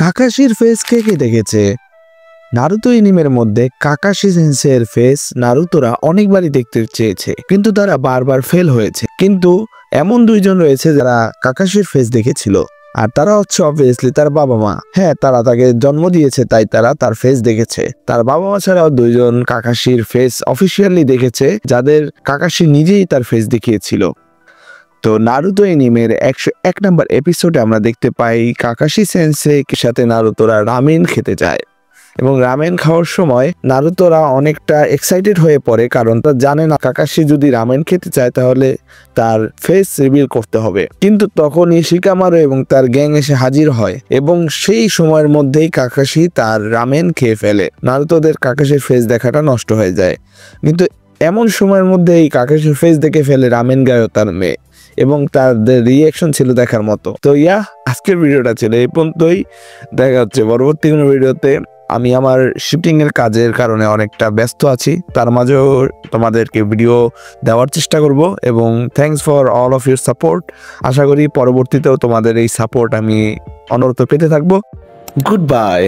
কাকাশির face কে কে দেখেছে? Naruto এনিমের মধ্যে Kakashi সেন্সের face নারুতোরা অনেকবারই দেখতে চেয়েছে, কিন্তু তারা বারবার ফেল হয়েছে। কিন্তু এমন দুইজন রয়েছে যারা কাকাশির ফেস দেখেছিল, আর তারা হচ্ছে অবভিয়াসলি তার বাবা মা। হ্যাঁ, তারা তাকে জন্ম দিয়েছে, তাই তারা তার ফেস দেখেছে। তার বাবা মা ছাড়াও দুইজন কাকাশির ফেস অফিসিয়ালি দেখেছে, যাদের কাকাশি নিজেই তার ফেস দেখিয়েছিল। তো নারুতো এনিমের 101 নম্বর এপিসোডে আমরা দেখতে পাই কাকাশি সেন্সের সাথে নারুতোরা রামেন খেতে যায়, এবং রামেন খাওয়ার সময় নারুতোরা অনেকটা এক্সাইটেড হয়ে পড়ে, কারণ তার জানে না কাকাশি যদি রামেন খেতে চায় তাহলে তার ফেস রিভিল করতে হবে। কিন্তু তখনই শিকামারু এবং তার গ্যাং এসে হাজির হয়, এবং সেই সময়ের মধ্যেই কাকাশি তার রামেন খেয়ে ফেলে। নারুতোদের কাকাশির ফেস দেখাটা নষ্ট হয়ে যায়, কিন্তু এমন সময়ের মধ্যেই কাকাশির ফেস দেখে ফেলে রামেন গায়ও তার মেয়ে, এবং তাদের রিয়াকশন ছিল দেখার মতো। তো আজকের ভিডিওটা ছিল এই পর্যন্তই। দেখা হচ্ছে পরবর্তী কোনো ভিডিওতে। আমি আমার শিফটিং এর কাজের কারণে অনেকটা ব্যস্ত আছি, তার মাঝেও তোমাদেরকে ভিডিও দেওয়ার চেষ্টা করব, এবং thanks for all of your support. আশা করি পরবর্তীতেও তোমাদের এই সাপোর্ট আমি অনবরত পেতে থাকবো। Good by.